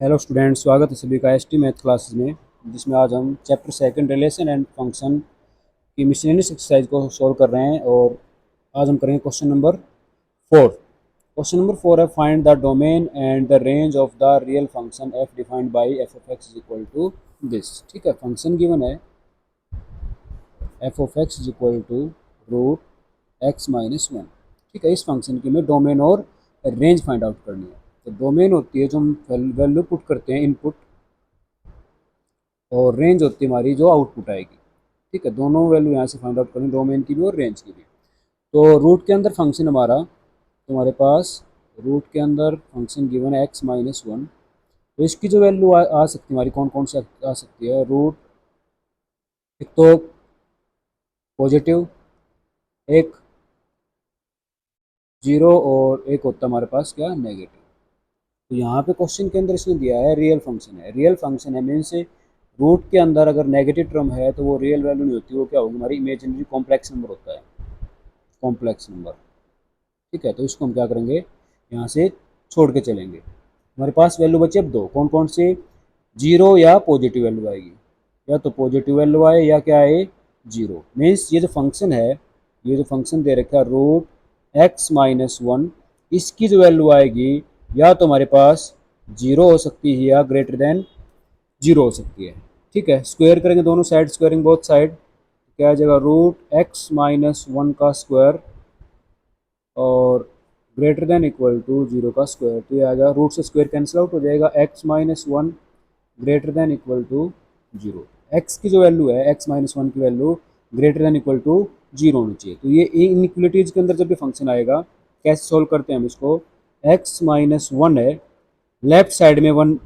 Hello student, स्वागत है सभी का एसटी मैथ क्लासेस में। जिसमें आज हम chapter second relation and function की मिसलेनियस एक्सरसाइज को सॉल्व कर रहे हैं। और आज हम करेंगे क्वेश्चन नंबर 4। क्वेश्चन नंबर 4 है, find the domain and the range of the real function f defined by f of x is equal to this. ठीक है, फंक्शन गिवन है f of x is equal to root x minus one. ठीक है, इस function की हमें domain और range find out करनी है। तो डोमेन होती है जो हम वैल्यू पुट करते हैं, इनपुट, और रेंज होती है हमारी जो आउटपुट आएगी। ठीक है, दोनों वैल्यू यहाँ से फाइंड आउट करें, डोमेन की भी और रेंज की भी। तो रूट के अंदर फंक्शन हमारा, तो हमारे पास रूट के अंदर फंक्शन गिवन है एक्स माइनस वन। तो इसकी जो वैल्यू आ सकती है हमारी, कौन कौन सी आ सकती है? रूट, एक तो पॉजिटिव, एक जीरो, और एक होता है हमारे पास क्या, नेगेटिव। तो यहाँ पे क्वेश्चन के अंदर इसने दिया है रियल फंक्शन है। रियल फंक्शन है मीन्स रूट के अंदर अगर नेगेटिव टर्म है तो वो रियल वैल्यू नहीं होती, वो क्या होगी, हमारी इमेजिनरी कॉम्प्लेक्स नंबर होता है, कॉम्प्लेक्स नंबर। ठीक है, तो इसको हम क्या करेंगे, यहाँ से छोड़ के चलेंगे। हमारे पास वैल्यू बचे अब दो, कौन कौन से? जीरो या पॉजिटिव वैल्यू आएगी, या तो पॉजिटिव वैल्यू आए या क्या आए, जीरो। मीन्स ये जो फंक्शन है, ये जो फंक्शन दे रखा है रूट एक्स माइनस वन, इसकी जो वैल्यू आएगी या तो हमारे पास जीरो हो सकती है या ग्रेटर देन जीरो हो सकती है। ठीक है, स्क्वायर करेंगे दोनों साइड, स्क्वायरिंग बोथ साइड, क्या आ जाएगा, रूट एक्स माइनस वन का स्क्वायर और greater than equal to zero का स्क्वायर। तो ये आ जाएगा, रूट से स्क्वायर कैंसिल आउट हो जाएगा, x minus one greater than equal to zero. X की जो वैल्यू है, एक्स माइनस वन की value greater than equal to zero होनी चाहिए। तो ये इनइक्वलिटीज के अंदर जब भी फंक्शन आएगा, कैसे सॉल्व करते हैं हम इसको? एक्स माइनस वन है, लेफ्ट साइड में वन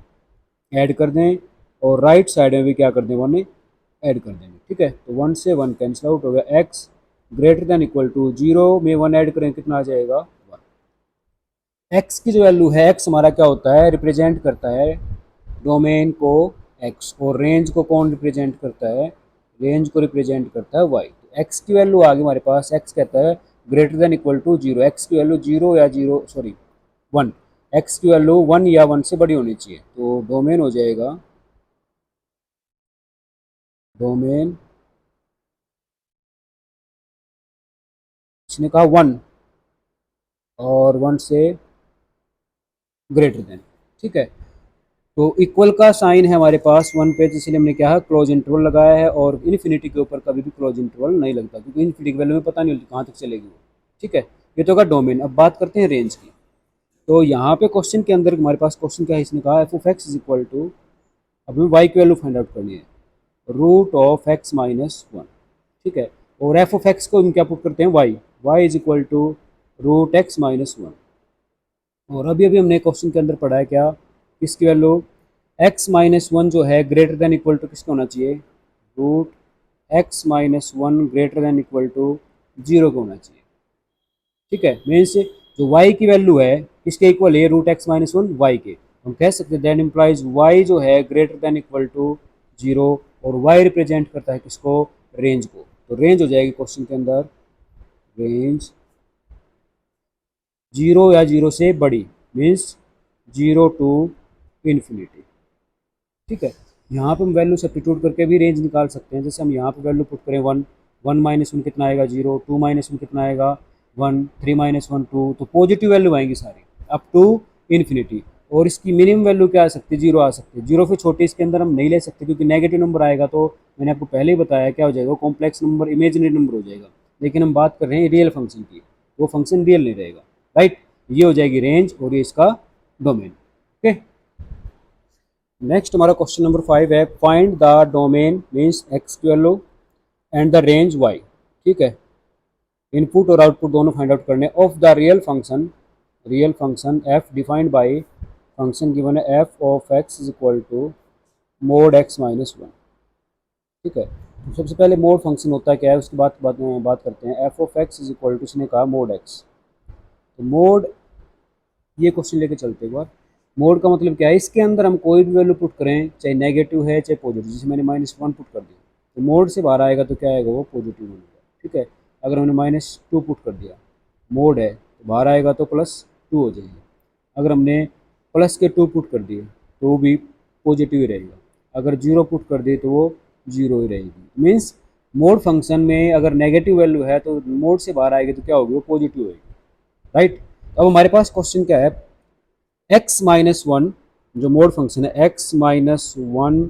ऐड कर दें और राइट साइड में भी क्या कर दें, वन ऐड कर देंगे। ठीक है, तो वन से वन कैंसिल आउट हो गया, x greater than equal to zero में वन ऐड करें, कितना आ जाएगा, वन। एक्स की जो वैल्यू है, एक्स हमारा क्या होता है, रिप्रेजेंट करता है डोमेन को एक्स, और रेंज को कौन रिप्रेजेंट करता है, रेंज को रिप्रेजेंट करता है वाई। तो एक्स की वैल्यू आ गई हमारे पास, एक्स कहता है greater than equal to zero, x की वैल्यू जीरो या जीरो सॉरी वन, एक्स की वैल्यू वन या वन से बड़ी होनी चाहिए। तो डोमेन हो जाएगा, डोमेन, इसने कहा वन और वन से ग्रेटर देन। ठीक है, तो इक्वल का साइन है हमारे पास वन पे, तो इसलिए हमने क्या है, क्लोज इंटरवल लगाया है। और इन्फिनिटी के ऊपर कभी भी क्लोज इंटरवल नहीं लगता, क्योंकि इन्फिनिटी की वैल्यू में पता नहीं होती कहाँ तक चलेगी वो। ठीक है, ये तो होगा डोमेन। अब बात करते हैं रेंज की। तो यहाँ पे क्वेश्चन के अंदर हमारे पास क्वेश्चन क्या है, इसने कहा f of x is equal to, अब हमें वाई की वैल्यू फाइंड आउट करनी है, root of x minus one. ठीक है, और एफ ऑफ एक्स को हम क्या पुट करते हैं, y, y is equal to root x minus one. और अभी अभी हमने क्वेश्चन के अंदर पढ़ा है क्या, किसकी वैल्यू, एक्स माइनस वन जो है ग्रेटर देन इक्वल टू किसका होना चाहिए, root x minus one greater than equal to zero का होना चाहिए। ठीक है, मीन्स जो वाई की वैल्यू है किसके इक्वल है, root x minus one y के। हम कह सकते हैं दैट इम्प्लाइज वाई जो है greater than equal to zero, और वाई रिप्रेजेंट करता है किसको, रेंज को। तो रेंज हो जाएगी क्वेश्चन के अंदर, रेंज जीरो या जीरो से बड़ी, मीन्स जीरो टू इन्फिनिटी। ठीक है, यहाँ पे हम वैल्यू सब्स्टिट्यूट करके भी रेंज निकाल सकते हैं। जैसे हम यहाँ पे वैल्यू पुट करें वन, वन माइनस वन कितना आएगा, जीरो, टू माइनस वन कितना आएगा, one, three minus one two, तो पॉजिटिव वैल्यू आएंगी सारी अप टू इन्फिनिटी। और इसकी मिनिमम वैल्यू क्या आ सकती है, जीरो आ सकती है। जीरो से छोटे इसके अंदर हम नहीं ले सकते, क्योंकि नेगेटिव नंबर आएगा तो मैंने आपको पहले ही बताया क्या हो जाएगा, कॉम्प्लेक्स नंबर, इमेजिनरी नंबर हो जाएगा। लेकिन हम बात कर रहे हैं रियल फंक्शन की, वो फंक्शन रियल नहीं रहेगा। राइट, ये हो जाएगी रेंज और ये इसका डोमेन। ओके, नेक्स्ट हमारा क्वेश्चन नंबर 5 है, find the domain means x की value and the range y. ठीक है, इनपुट और आउटपुट दोनों फाइंड आउट करने of the real function f defined by, function given है f of x is equal to mod x minus one. ठीक है, तो सबसे पहले मोड फंक्शन होता है क्या है, उसकी बात करते हैं। F of x is equal to, इसने कहा मोड एक्स। तो मोड, ये क्वेश्चन लेके चलते हैं एक बार। मोड का मतलब क्या है, इसके अंदर हम कोई भी वैल्यू पुट करें, चाहे नेगेटिव है चाहे पॉजिटिव, जैसे मैंने माइनस वन पुट कर दिया तो मोड से बाहर आएगा तो क्या आएगा, वो पॉजिटिव बनेगा। ठीक है, अगर हमने माइनस टू पुट कर दिया, मोड है तो बाहर आएगा तो प्लस टू हो जाएगा। अगर हमने प्लस के टू पुट कर दिए तो वो भी पॉजिटिव ही रहेगा, अगर 0 पुट कर दी तो वो 0 ही रहेगी। मीन्स मोड फंक्शन में अगर नेगेटिव वैल्यू है तो मोड से बाहर आएगी तो क्या होगी, वो पॉजिटिव होगी, राइट। अब हमारे पास क्वेश्चन क्या है, x माइनस वन जो मोड फंक्शन है, x minus one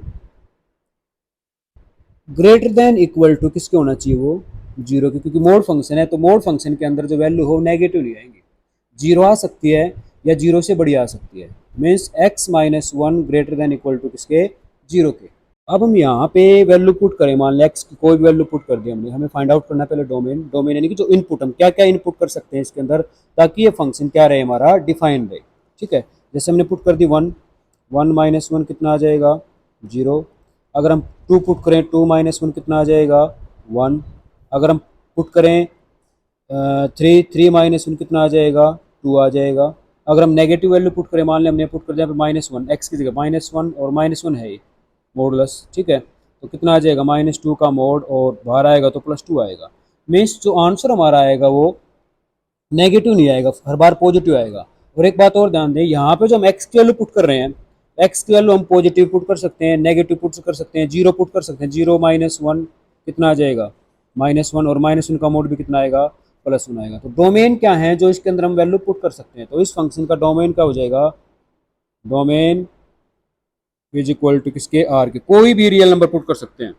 greater than equal to किसके होना चाहिए, वो 0 के, क्योंकि मोड फंक्शन है तो मोड फंक्शन के अंदर जो वैल्यू हो नेगेटिव नहीं आएंगी, 0 आ सकती है या 0 से बड़ी आ सकती है। Means x minus one greater than equal to किसके, 0 के। अब हम यहाँ पे वैल्यू पुट करें, मान लें x की कोई भी वैल्यू पुट कर दी हमने, हमें फाइंड आउट करना है पहले डोमेन। डोमेन यानी कि जो इनपुट, हम क्या क्या इनपुट कर सकते हैं इसके अंदर ताकि ये फंक्शन क्या रहे, हमारा डिफाइन रहे, ठीक है। जैसे हमने पुट कर दी 1, 1 माइनस वन कितना आ जाएगा, 0। अगर हम 2 पुट करें, 2 माइनस वन कितना आ जाएगा, 1। अगर हम पुट करें 3, 3 माइनस वन कितना आ जाएगा, 2 आ जाएगा। अगर हम नेगेटिव वैल्यू पुट करें, मान लें हमने पुट कर दिया माइनस वन, एक्स की जगह माइनस वन, और माइनस वन है मॉडुलस, ठीक है, तो कितना आ जाएगा, -2 का मोड, और बाहर आएगा तो +2 आएगा। मीन्स जो आंसर हमारा आएगा वो नेगेटिव नहीं आएगा, हर बार पॉजिटिव आएगा। और एक बात और ध्यान दें, यहाँ पे जो हम एक्स की वैल्यू पुट कर रहे हैं, एक्स की वैल्यू हम पॉजिटिव पुट कर सकते हैं, नेगेटिव पुट कर सकते हैं, 0 पुट कर सकते हैं। 0 माइनस वन कितना आ जाएगा, -1, और -1 का मोड भी कितना आएगा, +1 आएगा। तो डोमेन क्या है जो इसके अंदर हम वैल्यू पुट कर सकते हैं, तो इस फंक्शन का डोमेन क्या हो जाएगा, डोमेन इज इक्वल टू किसके, आर के। कोई भी रियल नंबर पुट कर सकते हैं,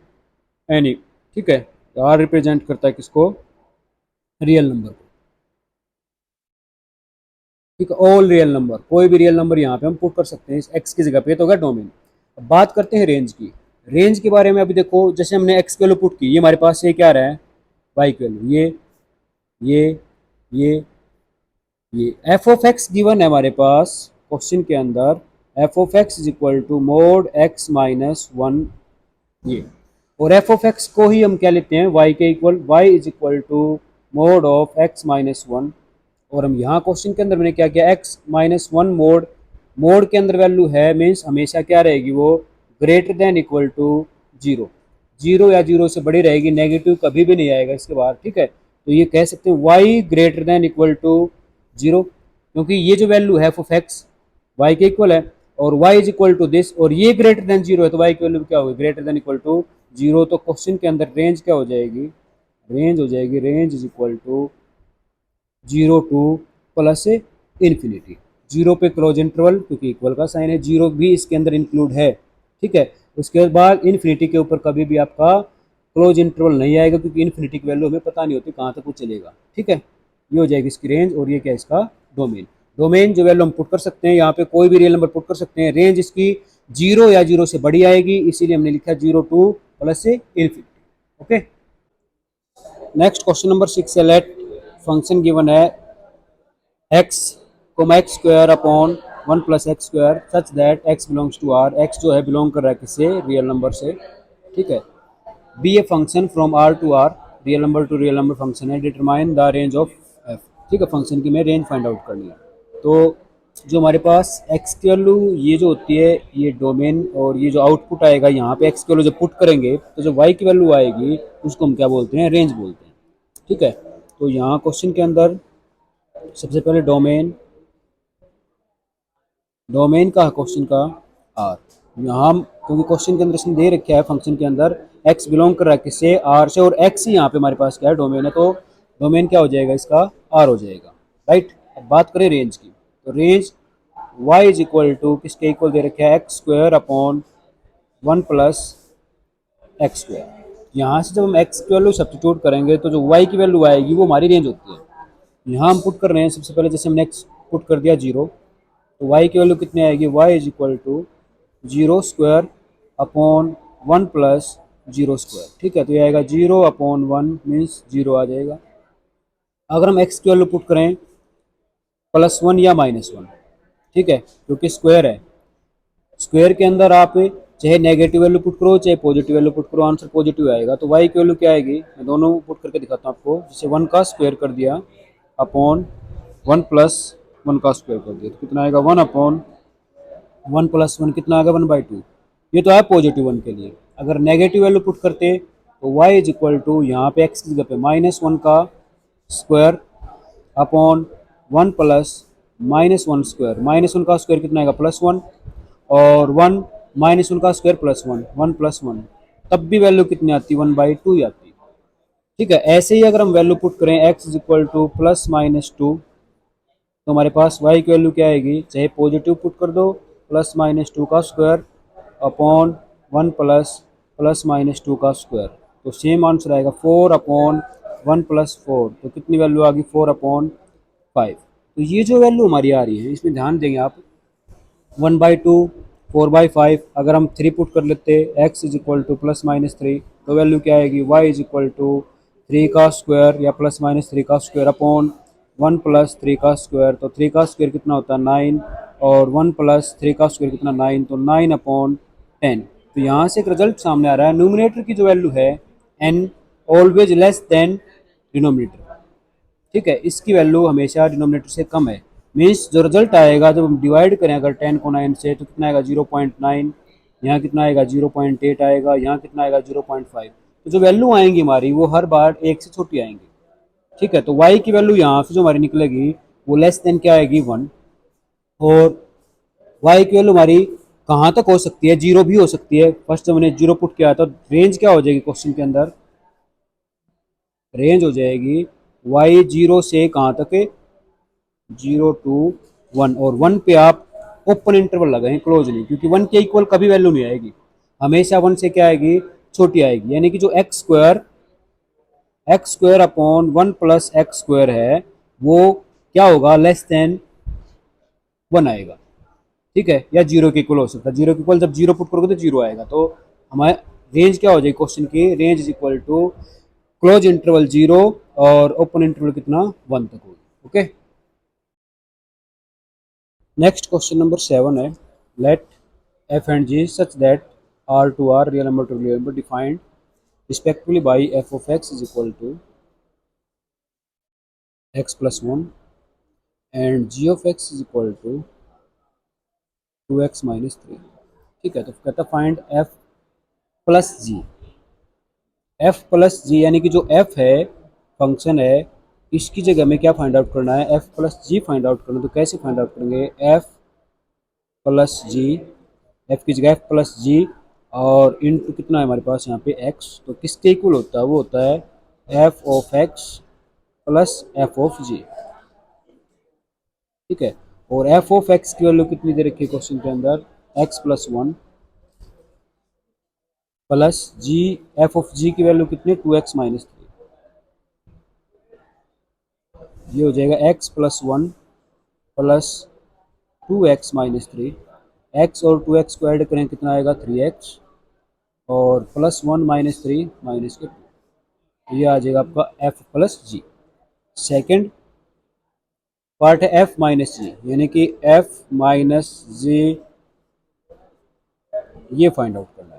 एनी, ठीक है। तो आर रिप्रेजेंट करता है किसको, रियल नंबर को, ठीक है। ऑल रियल नंबर, कोई भी रियल नंबर यहाँ पे हम पुट कर सकते हैं इस एक्स की जगह पे, तो होगा डोमेन। अब बात करते हैं रेंज की। रेंज के बारे में अभी देखो, जैसे हमने एक्स की वैल्यू पुट की, ये हमारे पास ये क्या रहा है, वाई की वैल्यू, ये ये ये एफ ऑफ एक्स गिवन है हमारे पास क्वेश्चन के अंदर, f of x is equal to mod x minus one, ये। और एफ ऑफ एक्स को ही हम क्या लेते हैं, वाई के equal, y is equal to mod of x minus one. और हम यहाँ क्वेश्चन के अंदर मैंने क्या किया, x minus one mod, mod के अंदर वैल्यू है, मीन्स हमेशा क्या रहेगी, वो ग्रेटर देन इक्वल टू 0, 0 या 0 से बड़ी रहेगी, नेगेटिव कभी भी नहीं आएगा इसके बाद, ठीक है। तो ये कह सकते हैं y greater than equal to 0, क्योंकि ये जो वैल्यू है एफ ऑफ एक्स वाई के इक्वल है, और y is equal to this, और ये ग्रेटर देन 0 है, तो y की वैल्यू क्या होगी, ग्रेटर देन इक्वल टू 0। तो क्वेश्चन के अंदर रेंज क्या हो जाएगी, रेंज हो जाएगी, range is equal to 0 to plus infinity. 0 पे क्लोज इंटरवल, क्योंकि इक्वल का साइन है, 0 भी इसके अंदर इंक्लूड है, ठीक है। उसके बाद इन्फिनिटी के ऊपर कभी भी आपका क्लोज इंटरवल नहीं आएगा, क्योंकि इन्फिनिटी की वैल्यू हमें पता नहीं होती कहाँ तक वो चलेगा, ठीक है। ये हो जाएगी इसकी रेंज, और ये क्या इसका डोमेन। डोमेन जो वैल्यू हम पुट कर सकते हैं, यहाँ पे कोई भी रियल नंबर पुट कर सकते हैं, रेंज इसकी 0 या 0 से बड़ी आएगी, इसीलिए हमने लिखा 0 to plus infinity, okay. Next question number 6 है, लेट फंक्शन गिवन है x, x square upon 1 plus x square such that x belongs to r, x जो है बिलोंग कर रहा है किससे, रियल नंबर से, ठीक है। Be a function from r to r, real number to real number function है, determine the range of f, ठीक है। फंक्शन की मैं रेंज फाइंड आउट करनी है। तो जो हमारे पास x की वैल्यू ये जो होती है, ये डोमेन, और ये जो आउटपुट आएगा यहाँ पे x की वैल्यू जब पुट करेंगे तो जो y की वैल्यू आएगी उसको हम क्या बोलते हैं, रेंज बोलते हैं, ठीक है। तो यहाँ क्वेश्चन के अंदर सबसे पहले डोमेन, डोमेन का क्वेश्चन का आर, यहाँ क्योंकि क्वेश्चन के अंदर इसने दे रखा है फंक्शन के अंदर x बिलोंग कर रहा है किससे, आर से, और x ही यहाँ पे हमारे पास क्या है, डोमेन है, तो डोमेन क्या हो जाएगा इसका, आर हो जाएगा, राइट। अब बात करें रेंज की, तो range y is equal to किसके इक्वल दे रखा है, x square upon 1 plus x square. यहाँ से जब हम x की वैल्यू सब्स्टिट्यूट करेंगे तो जो y की वैल्यू आएगी वो हमारी रेंज होती है। यहाँ हम पुट कर रहे हैं सबसे पहले, जैसे हमने x पुट कर दिया 0, तो y की वैल्यू कितनी आएगी, y is equal to 0 square upon 1 plus 0 square, ठीक है। तो ये आएगा 0 अपॉन 1 मीन्स 0 आ जाएगा। अगर हम x की वैल्यू पुट करें +1 या -1, ठीक है, क्योंकि स्क्वायर है, स्क्वायर के अंदर आप चाहे नेगेटिव वैल्यू पुट करो चाहे पॉजिटिव वैल्यू पुट करो, आंसर पॉजिटिव आएगा। तो y की वैल्यू क्या आएगी, मैं दोनों पुट करके दिखाता हूँ आपको। जैसे 1 का स्क्वायर कर दिया अपॉन 1 प्लस 1 का स्क्वायर कर दिया, तो कितना आएगा, 1 अपॉन 1 प्लस 1 कितना आएगा, 1/2। ये तो है पॉजिटिव 1 के लिए। अगर नेगेटिव वैल्यू पुट करते तो y इज इक्वल टू यहाँ पे x की जगह पे -1 का स्क्वायर अपॉन 1 प्लस -1 स्क्वायर, -1 का स्क्वायर कितना आएगा, +1, और 1 माइनस 1 का स्क्वायर प्लस 1, 1 प्लस 1, तब भी वैल्यू कितनी आती है, 1/2 ही आती है। ठीक है, ऐसे ही अगर हम वैल्यू पुट करें x is equal two plus minus 2, तो हमारे पास y की वैल्यू क्या आएगी, चाहे पॉजिटिव पुट कर दो, प्लस माइनस 2 का square upon 1 plus plus minus 2 का स्क्वायर, तो सेम आंसर आएगा 4 अपॉन 1 प्लस 4, तो कितनी वैल्यू आ गई, 4 अपॉन 5। तो ये जो वैल्यू हमारी आ रही है इसमें ध्यान देंगे आप, 1/2, 4/5, अगर हम 3 पुट कर लेते x is equal two plus minus 3, तो वैल्यू क्या आएगी, y इज इक्वल टू 3 का स्क्वायर या प्लस माइनस 3 का स्क्वायर अपॉन 1 प्लस 3 का स्क्वायर, तो 3 का स्क्वायर कितना होता है 9, और 1 प्लस 3 का स्क्वायर कितना 9, तो 9 अपॉन 10। तो यहाँ से एक रिजल्ट सामने आ रहा है, न्यूमिनेटर की जो वैल्यू है n always less than denominator. ठीक है, इसकी वैल्यू हमेशा डिनोमिनेटर से कम है। मीन्स जो रिजल्ट आएगा जब हम डिवाइड करें अगर 10 को 9 से, तो कितना आएगा 0.9, यहाँ कितना आएगा 0.8 आएगा, यहाँ कितना आएगा 0.5। तो जो वैल्यू आएंगी हमारी वो हर बार एक से छोटी आएंगी। ठीक है, तो y की वैल्यू यहाँ से जो हमारी निकलेगी वो लेस देन क्या आएगी 1, और y की वैल्यू हमारी कहाँ तक हो सकती है, जीरो भी हो सकती है। फर्स्ट जब मैंने जीरो पुट किया तो रेंज क्या हो जाएगी क्वेश्चन के अंदर, रेंज हो जाएगी y जीरो से कहाँ तक है, 0 to 1, और 1 पे आप ओपन इंटरवल लगाएं, क्लोज नहीं, क्योंकि 1 के इक्वल कभी वैल्यू नहीं आएगी, हमेशा 1 से क्या आएगी, छोटी आएगी। यानी कि जो x square upon 1 plus x square है वो क्या होगा, लेस देन 1 आएगा। ठीक है, या जीरो के इक्वल हो सकता है, जीरो के इक्वल जब जीरो पुट करोगे तो जीरो आएगा। तो हमारे रेंज क्या हो जाएगी क्वेश्चन की, range is equal to close interval 0 और ओपन इंटरवल कितना 1 तक होगी। ओके, नेक्स्ट क्वेश्चन नंबर 7 है, let f and g such that r to r real number to real number defined respectively by f of x is equal to x plus 1 and g of x is equal to 2x minus 3। ठीक है, तो कहता find f plus जी, f plus जी यानी कि जो f है function है, इसकी जगह में क्या फाइंड आउट करना है, f प्लस जी फाइंड आउट करना है। तो कैसे फाइंड आउट करेंगे, f प्लस जी, f की जगह f प्लस जी और इंटू कितना है हमारे पास यहाँ पे x, तो किसके इक्वल होता है, वो होता है f of x plus f of g। ठीक है, और f ऑफ x की वैल्यू कितनी दे रखी है क्वेश्चन के अंदर, x plus 1 plus g, f of g की वैल्यू कितनी, 2x माइनस 3। ये हो जाएगा x plus 1 plus 2x minus 3, x और 2x को ऐड करें कितना आएगा 3x, और प्लस 1 माइनस 3 माइनस के 2, ये आ जाएगा आपका f प्लस जी। सेकेंड पार्ट है f माइनस जी, यानी कि f माइनस जी, ये फाइंड आउट करना है।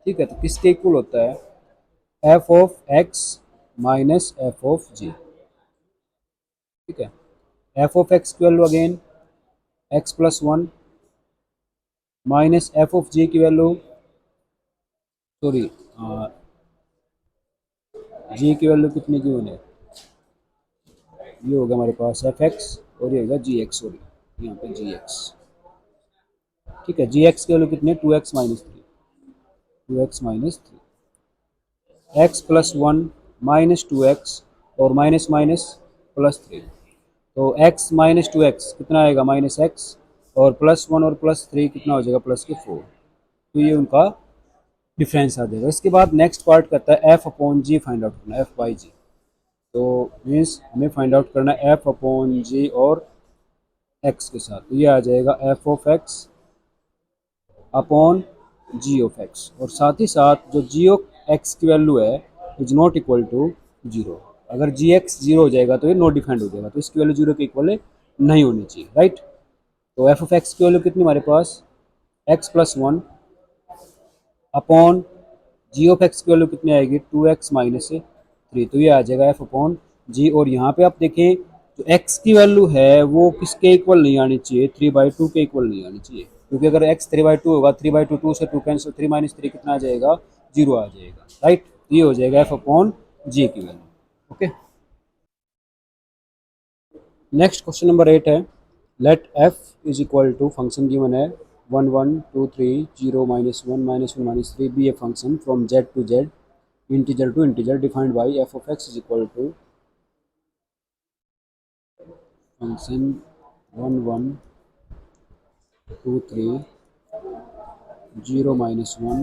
ठीक है, तो किसके इक्वल होता है, f of x minus f of g। ठीक है, f ऑफ x की value again x plus 1 minus f of g की वैल्यू, सॉरी g की वैल्यू कितनी की होने, ये होगा हमारे पास एफ एक्स और ये होगा जी एक्स, सॉरी यहाँ पे जी एक्स। ठीक है, जी एक्स की वैल्यू कितनी है, 2x minus 3, 2x minus 3, x plus 1 minus 2x और माइनस माइनस प्लस 3, तो x माइनस 2x कितना आएगा, माइनस एक्स, और प्लस 1 और प्लस 3 कितना हो जाएगा, प्लस के 4। तो ये उनका डिफरेंस आ जाएगा। इसके बाद नेक्स्ट पार्ट करता है एफ अपॉन जी फाइंड आउट करना, एफ बाई जी। तो मीन्स हमें फाइंड आउट करना है एफ अपॉन जी और एक्स के साथ, तो ये आ जाएगा f of x upon g of x, और साथ ही साथ जो जी ऑफ एक्स की वैल्यू है is not equal to zero. अगर जी एक्स जीरो हो जाएगा तो ये नॉट डिफाइंड हो जाएगा, तो इसकी वैल्यू जीरो के इक्वल नहीं होनी चाहिए, राइट। तो एफ ऑफ एक्स की वैल्यू कितनी हमारे पास, x plus 1 upon g of x की वैल्यू कितनी आएगी, 2x माइनस 3, तो ये आ जाएगा एफ अपॉन जी। और यहाँ पे आप देखें तो x की वैल्यू है वो किसके इक्वल नहीं आनी चाहिए, 3/2 के इक्वल नहीं आनी चाहिए, क्योंकि अगर x 3/2 होगा, 3/2 2 से 2 कैंसिल, 3 माइनस 3 कितना आ जाएगा, जीरो आ जाएगा, राइट। ये हो जाएगा एफ अपॉन जी की value. Okay, next question number 8 है, let f is equal to function given है 1 1 2 3 0 -1 -1 -3 be a function from z to z integer to integer defined by f of x is equal to function 1 1 2 3 0 -1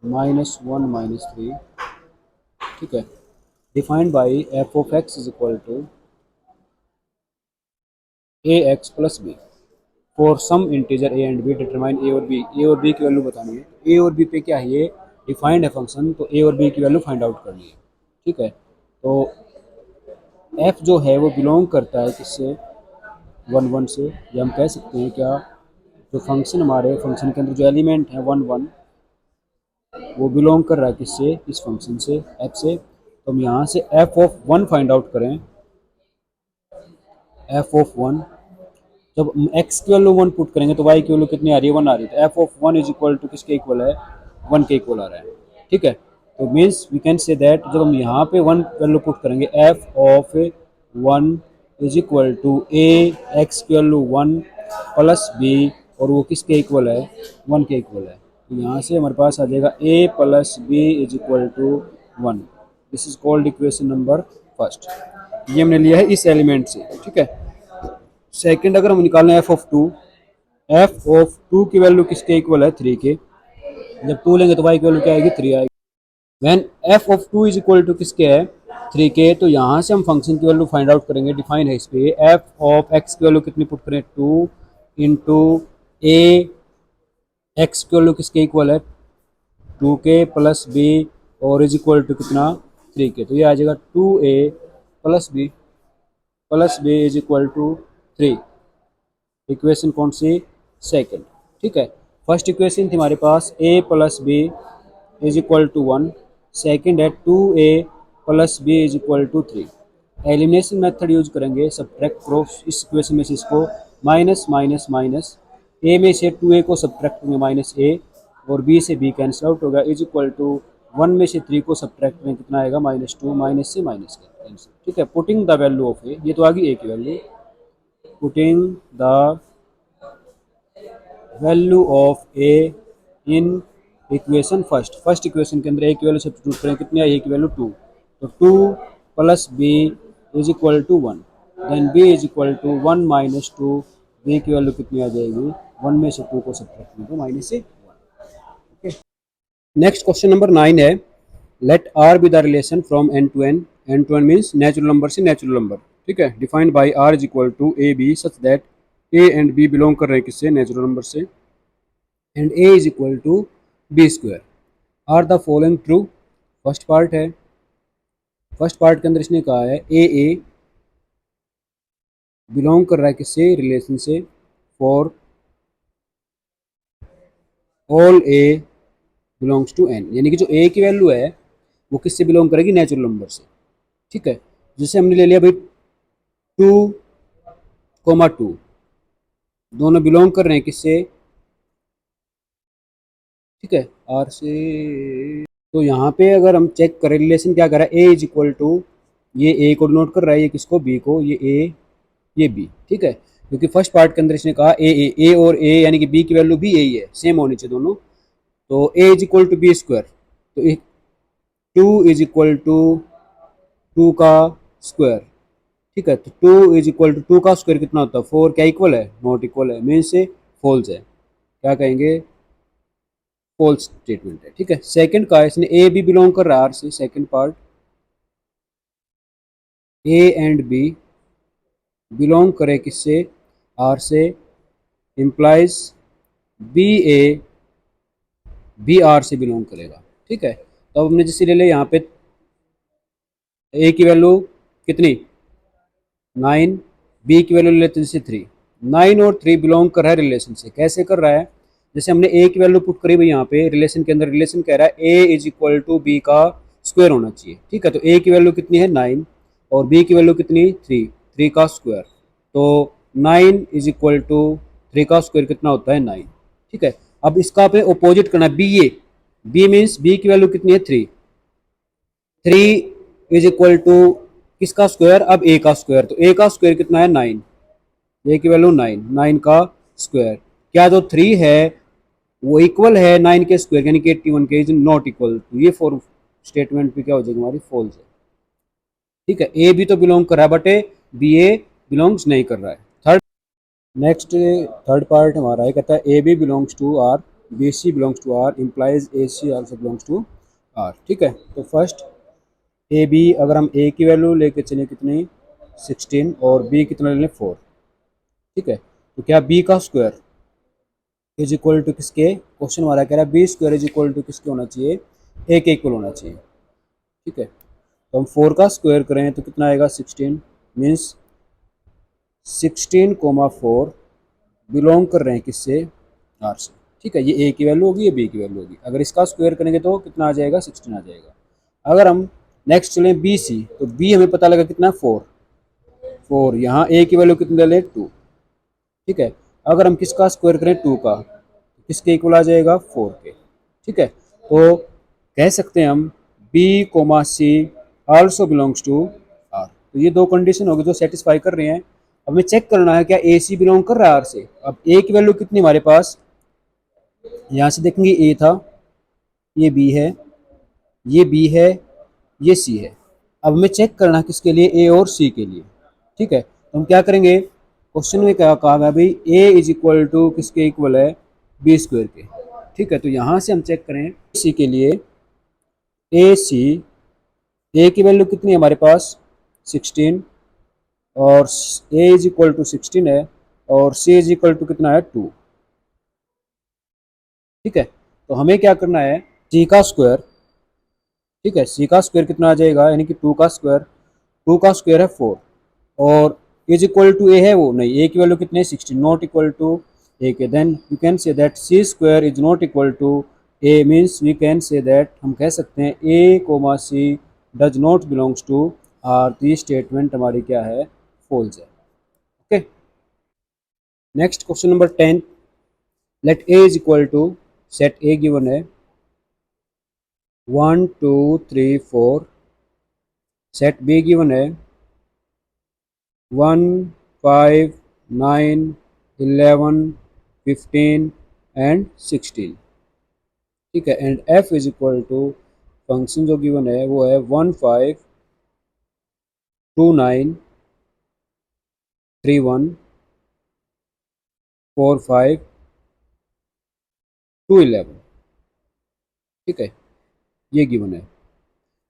-1 -3, ठीक है, defined by f of x is equal to a x plus b for some integer a and b determine a और b की value बतानी है। ए और B पे क्या है, ये डिफाइंड है फंक्शन, तो ए और बी की वैल्यू फाइंड आउट करनी है, ठीक है। तो एफ जो है वो बिलोंग करता है किससे, 1 1 से, या हम कह सकते हैं क्या, जो फंक्शन हमारे फंक्शन के अंदर जो एलिमेंट है 1 1 वो बिलोंग कर रहा है किससे, इस फंक्शन से, एफ से। तो हम यहाँ से एफ ऑफ 1 फाइंड आउट करें, एफ ऑफ 1, जब x की वैल्यू 1 पुट करेंगे तो y की वैल्यू कितनी आ रही है, 1 आ रही है, तो f of 1 is equal to किसके इक्वल है, 1 के इक्वल आ रहा है, ठीक है। तो means we can say that जब हम यहाँ पे 1 वैल्यू पुट करेंगे, f of 1 is equal to a x की वैल्यू 1 प्लस बी, और वो किसके इक्वल है, 1 के इक्वल है। तो यहाँ से हमारे पास आ जाएगा a plus b is equal to 1। This is called equation number first, ये हमने लिया है इस एलिमेंट से, ठीक है। सेकंड अगर हम निकालें एफ ऑफ 2, एफ ऑफ 2 की वैल्यू किसके इक्वल है, 3 के। जब 2 लेंगे तो y की वैल्यू क्या आएगी, 3 आएगी। When f of 2 is equal to किसके है, 3 के। तो यहाँ से हम फंक्शन की वैल्यू फाइंड आउट करेंगे, डिफाइन है इस पे, एफ ऑफ एक्स की वैल्यू कितनी पुट करें, 2 इंटू ए एक्स की वैल्यू किसके इक्वल है, 2 के प्लस बी, और इज इक्वल टू कितना, 3 के। तो ये आ जाएगा 2a plus b is equal to 3। Equation कौन सी, सेकंड, ठीक है। फर्स्ट इक्वेशन थी हमारे पास a plus b is equal to 1, second है 2a plus b is equal to 3। Elimination method use करेंगे, सब्ट्रैक्ट करो इस इक्वेशन में से इसको, माइनस माइनस माइनस, a में से 2a को सब्ट्रैक्ट करेंगे माइनस a, और b से b कैंसिल आउट होगा, इज इक्वल टू 1 में से 3 को सब्ट्रैक्ट करें कितना आएगा, -2, माइनस से माइनस कैंसिल, ठीक है। Putting the value of a, ये तो आ गई a की value, putting the value of A in equation first equation के अंदर ए की वैल्यू सब्स्टिट्यूट करें, कितनी आई, ए की वैल्यू 2, तो 2 plus b is equal to 1, then b is equal to 1 minus 2, b की वैल्यू कितनी आ जाएगी, 1 में से 2 को सब्ट्रैक्ट करें तो माइनस से 1। नेक्स्ट क्वेश्चन नंबर 9 है, let R be the relation from N to N, N to N means natural number से नेचुरल नंबर, ठीक है, defined by R is equal to a b such that a and b belong कर रहे हैं किससे, natural number से, and a is equal to b square, are the following true. First part है, first part के अंदर इसने कहा है ए बिलोंग कर रहा है किससे, रिलेशन से, for all a belongs to N, यानी कि जो a की वैल्यू है वो किससे बिलोंग करेगी, नेचुरल नंबर से, ठीक है। जैसे हमने ले लिया भाई 2, 2 दोनों बिलोंग कर रहे हैं किससे, ठीक है, आर से। तो यहाँ पे अगर हम चेक करें रिलेशन क्या कर रहा है, ए इज इक्वल टू, ये ए को डिनोट कर रहा है, ये किसको, बी को, ये ए ये बी, ठीक है। क्योंकि फर्स्ट पार्ट के अंदर इसने कहा ए और ए यानी कि बी की वैल्यू भी यही है, सेम होनी चाहिए दोनों। तो a is equal to b square, तो 2 इज इक्वल टू 2 का स्क्वायर, ठीक है। तो 2 इज इक्वल टू 2 का स्क्वायर कितना होता है, 4, क्या इक्वल है, नॉट इक्वल है, मीन से फॉल्स है, क्या कहेंगे, फॉल्स स्टेटमेंट है, ठीक है। सेकंड का इसने ए बी बिलोंग कर रहा है आर से, second part a and b belong करे किससे, आर से, implies b a b R से बिलोंग करेगा, ठीक है। तो अब हमने जैसे ले लिया यहाँ पे ए की वैल्यू कितनी, 9, बी की वैल्यू ले लेते हैं जैसे 3, 9 और 3 बिलोंग कर रहा है रिलेशन से, कैसे कर रहा है, जैसे हमने ए की वैल्यू पुट करी भाई यहाँ पे रिलेशन के अंदर, रिलेशन कह रहा है ए इज इक्वल टू बी का स्क्वायर होना चाहिए, ठीक है। तो ए की वैल्यू कितनी है, 9, और बी की वैल्यू कितनी, 3 का स्क्वायर, तो 9 इज इक्वल टू 3 का स्क्वायर कितना होता है, 9, ठीक है। अब इसका आपने अपोजिट करना है, बी मीन्स बी की वैल्यू कितनी है, 3 इज इक्वल टू किसका स्क्वायर, अब ए का स्क्वायर, तो ए का स्क्वायर कितना है, 9, ए की वैल्यू 9, 9 का स्क्वायर, क्या जो 3 है वो इक्वल है 9 के स्क्वायर यानी कि 81 के, इज नॉट इक्वल। तो ये फॉर स्टेटमेंट भी क्या हो जाएगी हमारी, फॉल्स है। ठीक है, ए भी तो बिलोंग कर रहा है बट बी ए बिलोंग्स नहीं कर रहा है। थर्ड, नेक्स्ट थर्ड पार्ट हमारा है, कहता है a b belongs to R, b c belongs to R, implies a c also belongs to R. ठीक है, तो फर्स्ट ए बी, अगर हम ए की वैल्यू लेके चले कितनी 16 और बी कितना ले लें 4। ठीक है, तो क्या बी का स्क्वायर इज इक्वल टू किसके, क्वेश्चन हमारा कह रहा है b square is equal to किसके होना चाहिए, ए के इक्वल होना चाहिए। ठीक है, तो हम 4 का स्क्वायर करें तो कितना आएगा 16, मीन्स 16,4 बिलोंग कर रहे हैं किससे, आर से। ठीक है, ये ए की वैल्यू होगी, ये बी की वैल्यू होगी। अगर इसका स्क्वायर करेंगे तो कितना आ जाएगा 16 आ जाएगा। अगर हम नेक्स्ट चलें बी सी, तो बी हमें पता लगा कितना 4, 4 यहाँ ए की वैल्यू कितनी ले लें 2। ठीक है, अगर हम किसका स्क्वायर करें 2 का, तो किसके इक्वल आ जाएगा 4 के। ठीक है, तो कह सकते हैं हम b comma c also belongs to R. तो ये दो कंडीशन होगी जो सेटिस्फाई कर रहे हैं। अब हमें चेक करना है क्या ए सी बिलोंग कर रहा है आर से। अब ए की वैल्यू कितनी हमारे पास, यहाँ से देखेंगे ए था, ये बी है, ये बी है, ये सी है। अब हमें चेक करना है किसके लिए, ए और सी के लिए। ठीक है, तो हम क्या करेंगे, क्वेश्चन में क्या कहा गया भाई, ए इज इक्वल टू किसके इक्वल है, बी स्क्वायर के। ठीक है, तो यहाँ से हम चेक करें सी के लिए, ए सी, ए की वैल्यू कितनी है हमारे पास 16, और ए इज इक्वल टू 16 है, और सी इज इक्वल टू कितना है 2। ठीक है, तो हमें क्या करना है, सी का स्क्वायर। ठीक है, सी का स्क्वायर कितना आ जाएगा, यानी कि 2 का स्क्वायर, 2 का स्क्वायर है 4, और इज इक्वल टू ए है वो नहीं, ए की वैल्यू कितनी है 16, नॉट इक्वल टू ए के। Then you can say that c square is not equal to a, means we can say that, हम कह सकते हैं a comma c does not belongs to R. तो ये स्टेटमेंट हमारी क्या है, फॉल्स है। Okay, next question number 10, let A is equal to, set A given है 1 2 3 4, सेट बी गिवन है 1 5 9 11 15 एंड 16। ठीक है, and f is equal to, function जो गिवन है वो है 1 5 2 9 3 1 4 5 2 11। ठीक है, ये गिवन है।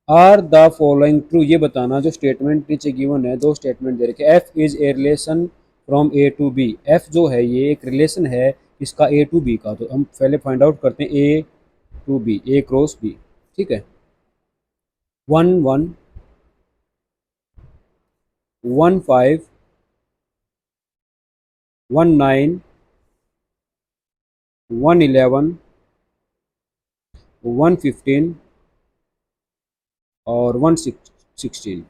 आर द फॉलोइंग ट्रू, ये बताना जो स्टेटमेंट नीचे गिवन है, दो स्टेटमेंट दे रखे। F is a relation from A to B, f जो है ये एक रिलेशन है इसका ए टू बी का। तो हम पहले फाइंड आउट करते हैं A to B, A cross B. ठीक है, 1 1 1 5 1 9 1 11 1 15 और 1 16।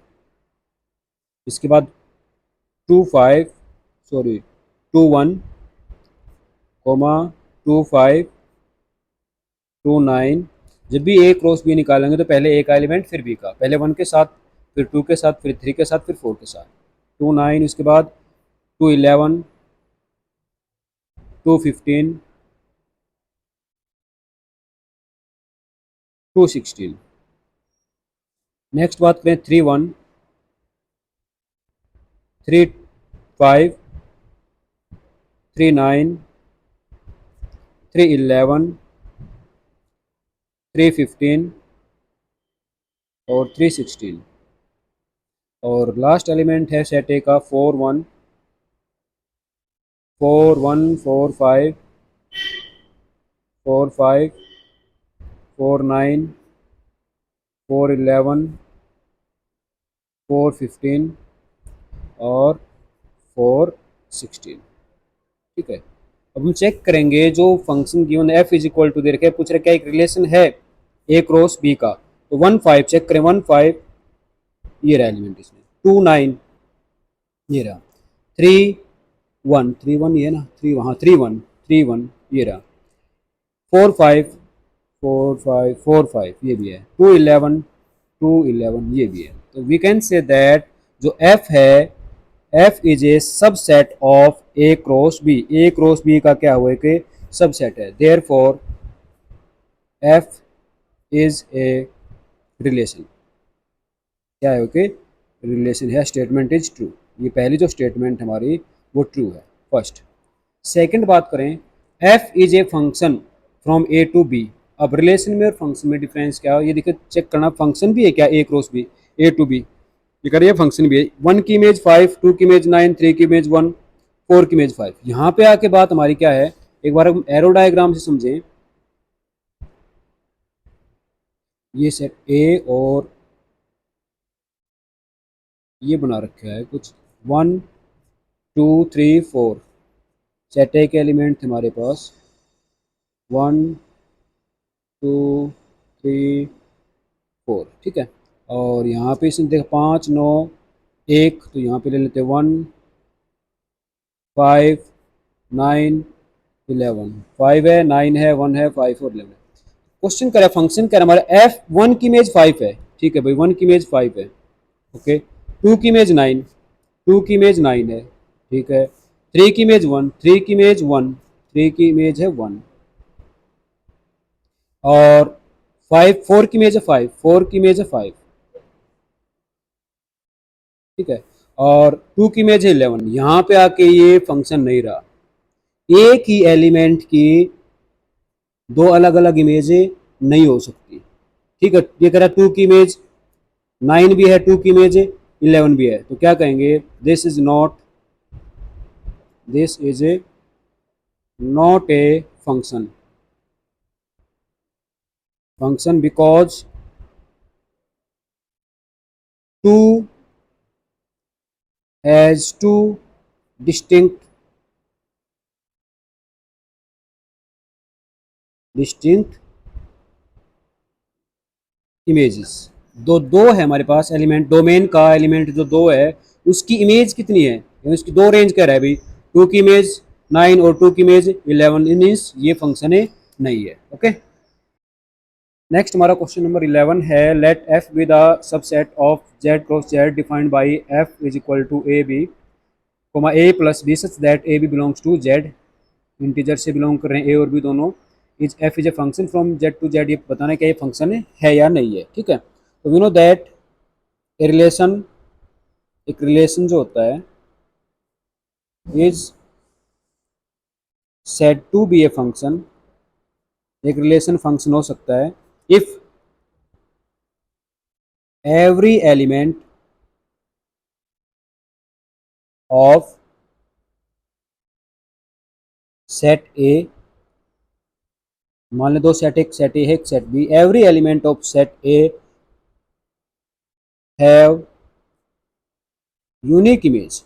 इसके बाद 2 5 सॉरी 2 1 कोमा 2 5 2 9। जब भी ए क्रॉस बी निकालेंगे तो पहले ए का एलिमेंट फिर बी का, पहले 1 के साथ, फिर 2 के साथ, फिर 3 के साथ, फिर 4 के साथ। 2 9, उसके बाद 2 11 2 15 2 16। नेक्स्ट बात करें 3 1 3 5 3 9 3 11 3 15 और 3 16। और लास्ट एलिमेंट है सेट ए का 4 1 4 1 4 5 4 5 4 9 4 11 4 15 और 4 16। ठीक है, अब हम चेक करेंगे जो function given f is equal to दे रखे, पूछ रहे क्या एक रिलेशन है ए क्रॉस बी का। तो 1 5 चेक करें, 1 5 ये रहा एलिमेंट इसमें, 2 9 ये रहा, 3 1 3 1 ये ना, 3 वहाँ 3 1 3 1 ये रहा, 4 5 4 5 4 5 ये भी है, 2 11 2 11 ये भी है। तो वी कैन से दैट जो एफ है f is a subset of A cross B, A cross B का क्या हुआ कि सबसेट है, therefore f is a relation, क्या है ओके रिलेशन है, स्टेटमेंट इज ट्रू। ये पहली जो स्टेटमेंट हमारी वो ट्रू है फर्स्ट। सेकंड बात करें, f is a function from A to B. अब रिलेशन में और फंक्शन में डिफरेंस क्या है ये देखिए, चेक करना, फंक्शन भी है क्या A cross B, A to B, ये करिए फंक्शन भी है। 1 की इमेज 5, 2 की इमेज 9, 3 की इमेज 1, 4 की इमेज 5। यहाँ पे आके बात हमारी क्या है, एक बार हम एरो डायग्राम से समझें। ये सेट ए और ये बना रखा है कुछ 1 2 3 4, सेट ए के एलिमेंट थे हमारे पास 1 2 3 4, ठीक है। और यहाँ पे इसने देखा 5 9 1, तो यहाँ पे ले लेते 1 5 9 11, 5 है 9 है 1 है 5 और 11। क्वेश्चन करें फंक्शन कह रहा हमारा एफ 1 की इमेज 5 है, ठीक है भाई 1 की इमेज 5 है, ओके। 2 की इमेज 9, 2 की इमेज 9 है, ठीक है। 3 की इमेज 1, 3 की इमेज 1, 3 की इमेज है 1, और 5 4 की इमेज है 5, 4 की इमेज है 5, ठीक है। और 2 की इमेज है 11। यहाँ पे आके ये फंक्शन नहीं रहा, एक ही एलिमेंट की दो अलग अलग इमेजें नहीं हो सकती, ठीक है। ये कह रहा 2 की इमेज 9 भी है, 2 की इमेज 11 भी है, तो क्या कहेंगे, this is a not a function because 2 has 2 distinct images. दो है हमारे पास एलिमेंट, डोमेन का एलिमेंट जो दो है उसकी इमेज कितनी है, यानी उसकी दो रेंज कह रहा है भाई, 2 की इमेज 9 और 2 की इमेज 11, मीन्स ये फंक्शन है नहीं है, ओके। नेक्स्ट हमारा क्वेश्चन नंबर 11 है, let f be the subset of Z cross Z defined by f is equal to a b comma a plus b such that a b belongs to Z, integer से बिलोंग कर रहे हैं a और b दोनों। Is f is a function from Z to Z, ये बताना है क्या ये फंक्शन है या नहीं है, ठीक है। तो we know that a relation, एक रिलेशन जो होता है is said to B a function, एक रिलेशन फंक्शन हो सकता है if every element of set A, मान लें दो सेट, एक सेट ए है एक set B, every element of set A have unique image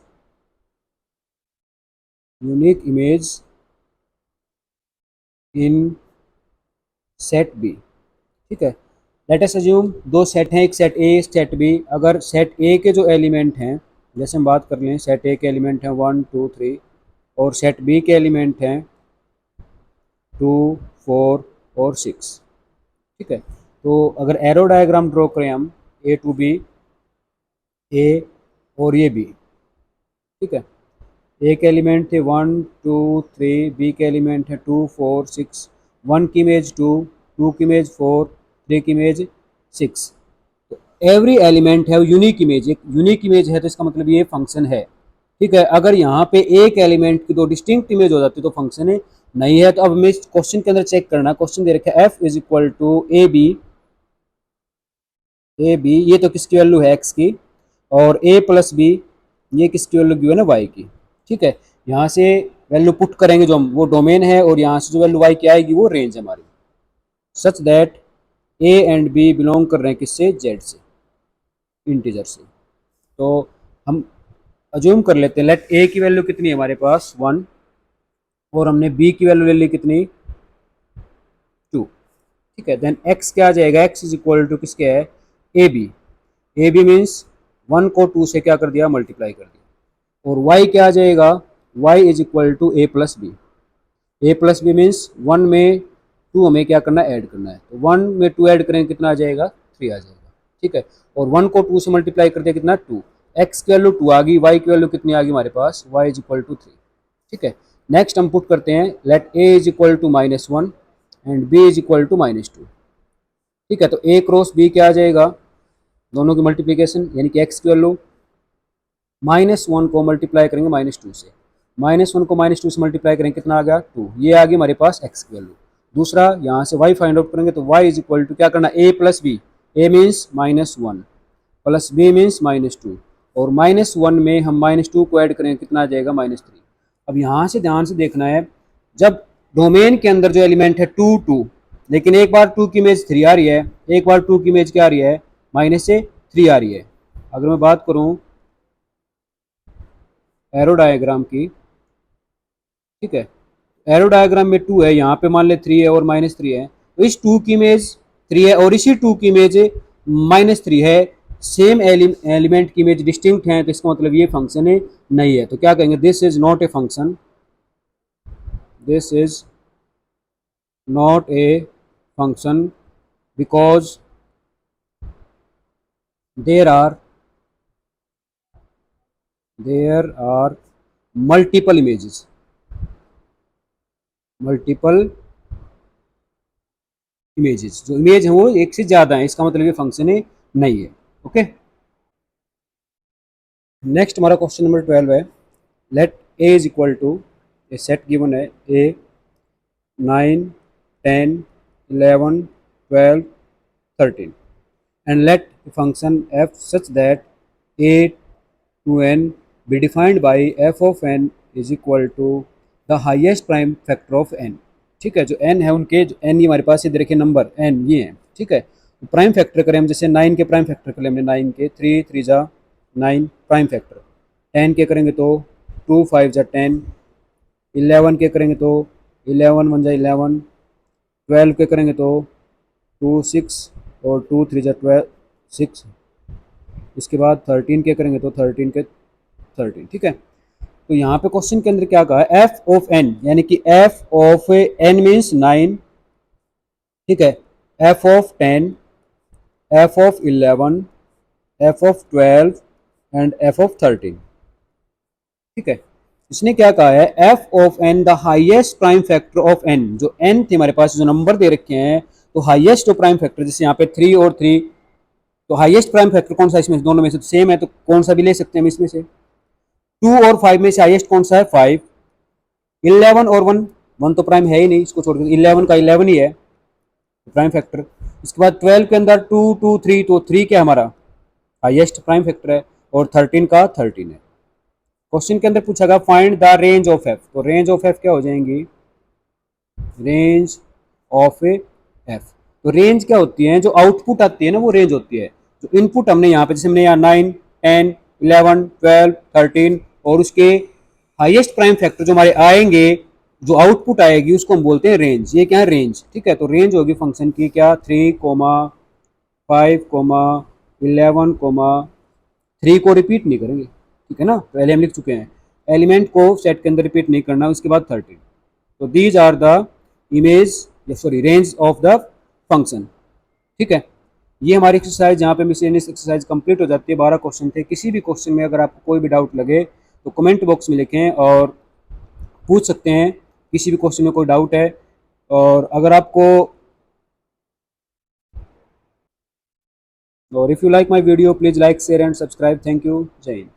in set B, ठीक है। लेट अस अज्यूम दो सेट हैं, एक सेट ए एक सेट बी। अगर सेट ए के जो एलिमेंट हैं, जैसे हम बात कर लें, सेट ए के एलिमेंट हैं 1 2 3 और सेट बी के एलिमेंट हैं 2 4 और 6, ठीक है। तो अगर एरो डायग्राम ड्रॉ करें हम ए टू बी, ए और ये बी, ठीक है। ए के एलिमेंट थे 1 2 3, बी के एलिमेंट है 2 4 6, 1 की इमेज 2, 2 की इमेज 4, 3 की इमेज 6। तो एवरी एलिमेंट है यूनिक इमेज, एक यूनिक इमेज है तो इसका मतलब ये फंक्शन है, ठीक है। अगर यहाँ पे एक एलिमेंट की दो डिस्टिंक्ट इमेज हो जाती तो फंक्शन है नहीं है। तो अब हमें क्वेश्चन के अंदर चेक करना, क्वेश्चन दे रखा है f is equal to a b, ये तो किसकी वैल्यू है एक्स की, और ए प्लस बी ये किसकी वैल्यू गिवन है वाई की, ठीक है। यहाँ से वैल्यू पुट करेंगे जो हम, वो डोमेन है, और यहाँ से जो वैल्यू वाई की आएगी वो रेंज है हमारी, such that a and b belong कर रहे हैं किससे, जेड से, इंटीजर से। तो हम अज्यूम कर लेते हैं, लेट ए की वैल्यू कितनी है हमारे पास 1, और हमने बी की वैल्यू ले ली कितनी 2, ठीक है। देन एक्स क्या आ जाएगा, एक्स इज इक्वल टू किसके है, ए बी मीन्स 1 को 2 से क्या कर दिया, मल्टीप्लाई कर दिया। और y क्या आ जाएगा, y is equal to a plus b means 1 में 2 हमें क्या करना है, ऐड करना है। तो 1 में 2 ऐड करेंगे कितना आ जाएगा, 3 आ जाएगा, ठीक है। और 1 को 2 से मल्टीप्लाई कर दिया कितना 2, एक्स की वैल्यू 2 आ गई, वाई की वैल्यू कितनी आ गई हमारे पास, वाई इज इक्वल टू 3। ठीक है, नेक्स्ट हम पुट करते हैं let A is equal to -1 and b is equal to -2। ठीक है, तो ए क्रॉस बी क्या आ जाएगा, दोनों की मल्टीप्लीकेशन, यानी कि एक्स की वैल्यू -1 को मल्टीप्लाई करेंगे -2 से, -1 को -2 से मल्टीप्लाई करेंगे कितना आ गया 2, ये आ गई हमारे पास एक्स की वैल्यू। दूसरा यहाँ से y फाइंड आउट करेंगे तो y इज इक्वल टू क्या करना, a plus b, a means -1 plus b means -2, और -1 में हम -2 को ऐड करेंगे कितना आ जाएगा -3। अब यहाँ से ध्यान से देखना है, जब डोमेन के अंदर जो एलिमेंट है 2 2, लेकिन एक बार 2 की इमेज 3 आ रही है, एक बार 2 की इमेज क्या आ रही है, -3 आ रही है। अगर मैं बात करूँ एरो डायग्राम की, ठीक है, एरो डायग्राम में 2 है, यहाँ पे मान ले 3 है और -3 है, तो इस 2 की इमेज 3 है और इसी 2 की इमेज -3 है, सेम एलिमेंट की इमेज डिस्टिंक्ट है, तो इसका मतलब ये फंक्शन है नहीं है। तो क्या कहेंगे, this is not a function, this is not a function because there are multiple images, multiple images, जो इमेज है वो एक से ज्यादा है, इसका मतलब ये फंक्शन है नहीं है। ओके, नेक्स्ट हमारा क्वेश्चन नंबर 12 है, let A is equal to, a set given है a 9 10 11 12 13 and let the function f such that a to n be defined by f of n is equal to the highest prime factor of n। ठीक है, जो n है उनके, जो n ये हमारे पास ये देखिए नंबर n ये है। ठीक है, तो प्राइम फैक्टर करें हम, जैसे 9 के प्राइम फैक्टर कर ले हमने, 9 के 3 3 जा 9 प्राइम फैक्टर, 10 के करेंगे तो 2 5 जा 10, 11 के करेंगे तो 11 1 जा 11, 12 के करेंगे तो 2 6 और 2 3 जा 12 6, इसके बाद 13 के करेंगे तो 13 के 13। ठीक है, तो यहाँ पे क्वेश्चन के अंदर क्या कहा है, एफ ऑफ एन, यानी कि एफ ऑफ एन मीन्स 9, ठीक है, f of 10, f of 11, f of 12 and f of 13। ठीक है, इसने क्या कहा है, f of n the highest prime factor of n, जो एन थे हमारे पास जो नंबर दे रखे हैं, तो हाईएस्ट जो प्राइम फैक्टर, जैसे यहाँ पे 3 और 3, तो हाईएस्ट प्राइम फैक्टर कौन सा इसमें, दोनों में से तो सेम है, तो कौन सा भी ले सकते हैं हम इसमें से। 2 और 5 में से हाईएस्ट कौन सा है, 5। 11 और 1, 1 तो प्राइम है ही नहीं, इसको छोड़कर 11 का 11 ही है प्राइम फैक्टर। इसके बाद 12 के अंदर 2 2 3, तो 3 क्या हमारा हाईएस्ट प्राइम फैक्टर है, और 13 का 13 है। क्वेश्चन के अंदर पूछा गया find the range of F, तो रेंज ऑफ एफ क्या हो जाएंगी, रेंज ऑफ एफ। तो रेंज क्या होती है, जो आउटपुट आती है ना वो रेंज होती है, जो इनपुट हमने यहाँ पे, जैसे हमने यहाँ 9 10 11 12 13, और उसके हाईएस्ट प्राइम फैक्टर जो हमारे आएंगे, जो आउटपुट आएगी उसको हम बोलते हैं रेंज। ये क्या है, रेंज। ठीक है, तो रेंज होगी फंक्शन की क्या, 3 5 11 3 को रिपीट नहीं करेंगे, ठीक है ना, पहले हम लिख चुके हैं, एलिमेंट को सेट के अंदर रिपीट नहीं करना, उसके बाद 13। तो these are the image, sorry range of the function. ठीक है, ये हमारी एक्सरसाइज, यहाँ पे मिसलेनियस एक्सरसाइज कंप्लीट हो जाती है। 12 क्वेश्चन थे। किसी भी क्वेश्चन में अगर आपको कोई भी डाउट लगे तो कमेंट बॉक्स में लिखें और पूछ सकते हैं, किसी भी क्वेश्चन में कोई डाउट है। और अगर आपको, और if you like my video please like share and subscribe. Thank you, जय हिंद।